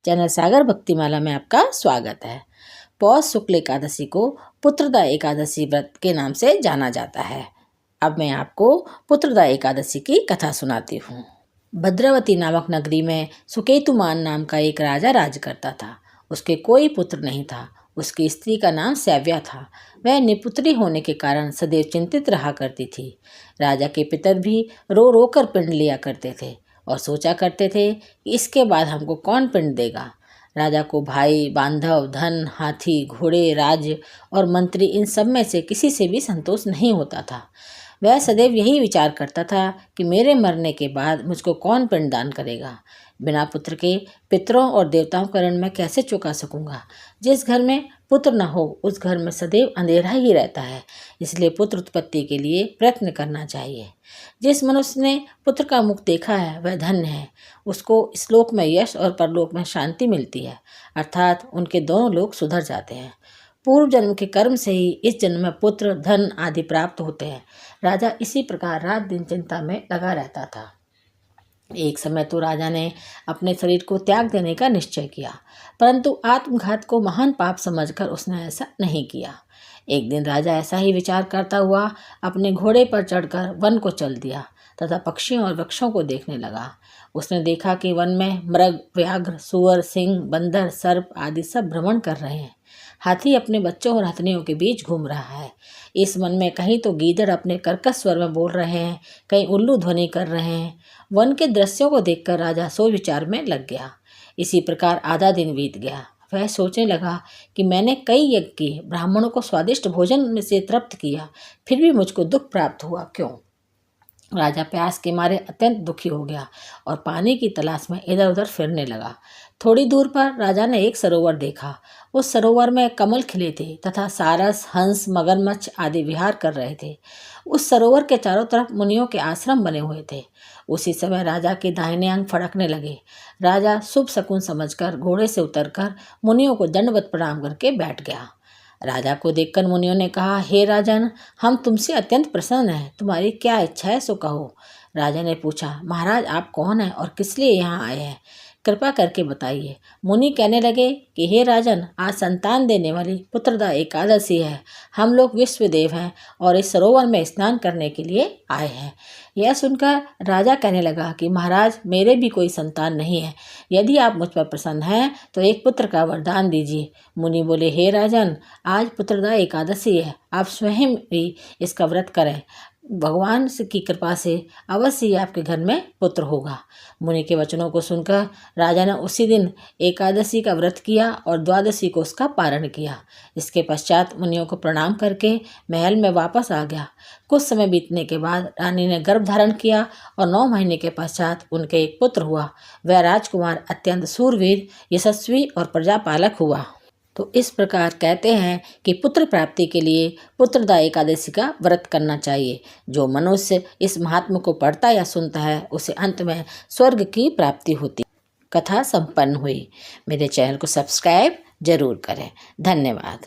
Channel सागर भक्तिमाला में आपका स्वागत है। पौष शुक्ल एकादशी को पुत्रदा एकादशी व्रत के नाम से जाना जाता है। अब मैं आपको पुत्रदा एकादशी की कथा सुनाती हूँ। भद्रवती नामक नगरी में सुकेतुमान नाम का एक राजा राज करता था। उसके कोई पुत्र नहीं था। उसकी स्त्री का नाम सैव्या था। वह निपुत्री होने के कारण सदैव चिंतित रहा करती थी। राजा के पितर भी रो रो कर पिंड लिया करते थे और सोचा करते थे कि इसके बाद हमको कौन पिंड देगा। राजा को भाई, बांधव, धन, हाथी, घोड़े, राज्य और मंत्री इन सब में से किसी से भी संतोष नहीं होता था। वह सदैव यही विचार करता था कि मेरे मरने के बाद मुझको कौन पिंडदान करेगा। बिना पुत्र के पितरों और देवताओं का ऋण मैं कैसे चुका सकूंगा। जिस घर में पुत्र न हो उस घर में सदैव अंधेरा ही रहता है। इसलिए पुत्र उत्पत्ति के लिए प्रयत्न करना चाहिए। जिस मनुष्य ने पुत्र का मुख देखा है वह धन्य है। उसको इस लोक में यश और परलोक में शांति मिलती है, अर्थात उनके दोनों लोक सुधर जाते हैं। पूर्व जन्म के कर्म से ही इस जन्म में पुत्र, धन आदि प्राप्त होते हैं। राजा इसी प्रकार रात दिन चिंता में लगा रहता था। एक समय तो राजा ने अपने शरीर को त्याग देने का निश्चय किया, परंतु आत्मघात को महान पाप समझकर उसने ऐसा नहीं किया। एक दिन राजा ऐसा ही विचार करता हुआ अपने घोड़े पर चढ़कर वन को चल दिया तथा पक्षियों और वृक्षों को देखने लगा। उसने देखा कि वन में मृग, व्याघ्र, सुअर, सिंह, बंदर, सर्प आदि सब भ्रमण कर रहे हैं। हाथी अपने बच्चों और हथनियों के बीच घूम रहा है। इस वन में कहीं तो गीदड़ अपने कर्कश स्वर में बोल रहे हैं, कहीं उल्लू ध्वनि कर रहे हैं। वन के दृश्यों को देखकर राजा सोच विचार में लग गया। इसी प्रकार आधा दिन बीत गया। वह सोचने लगा कि मैंने कई यज्ञ किए, ब्राह्मणों को स्वादिष्ट भोजन में से तृप्त किया, फिर भी मुझको दुख प्राप्त हुआ क्यों। राजा प्यास के मारे अत्यंत दुखी हो गया और पानी की तलाश में इधर उधर फिरने लगा। थोड़ी दूर पर राजा ने एक सरोवर देखा। उस सरोवर में कमल खिले थे तथा सारस, हंस, मगरमच्छ आदि विहार कर रहे थे। उस सरोवर के चारों तरफ मुनियों के आश्रम बने हुए थे। उसी समय राजा के दाहिने अंग फड़कने लगे। राजा शुभ शकुन समझकर घोड़े से उतरकर मुनियों को दंडवत प्रणाम करके बैठ गया। राजा को देखकर मुनियों ने कहा, हे राजन, हम तुमसे अत्यंत प्रसन्न हैं। तुम्हारी क्या इच्छा है सो कहो। राजा ने पूछा, महाराज आप कौन हैं और किस लिए यहाँ आए हैं, कृपा करके बताइए। मुनि कहने लगे कि हे राजन, आज संतान देने वाली पुत्रदा एकादशी है। हम लोग विश्वदेव हैं और इस सरोवर में स्नान करने के लिए आए हैं। यह सुनकर राजा कहने लगा कि महाराज मेरे भी कोई संतान नहीं है। यदि आप मुझ पर प्रसन्न हैं तो एक पुत्र का वरदान दीजिए। मुनि बोले, हे राजन, आज पुत्रदा एकादशी है, आप स्वयं भी इसका व्रत करें। भगवान की कृपा से अवश्य ही आपके घर में पुत्र होगा। मुनि के वचनों को सुनकर राजा ने उसी दिन एकादशी का व्रत किया और द्वादशी को उसका पारण किया। इसके पश्चात मुनियों को प्रणाम करके महल में वापस आ गया। कुछ समय बीतने के बाद रानी ने गर्भ धारण किया और 9 महीने के पश्चात उनके एक पुत्र हुआ। वह राजकुमार अत्यंत सूरवीर, यशस्वी और प्रजापालक हुआ। तो इस प्रकार कहते हैं कि पुत्र प्राप्ति के लिए पुत्रदा एकादशी का व्रत करना चाहिए। जो मनुष्य इस महात्म को पढ़ता या सुनता है उसे अंत में स्वर्ग की प्राप्ति होती। कथा संपन्न हुई। मेरे चैनल को सब्सक्राइब जरूर करें। धन्यवाद।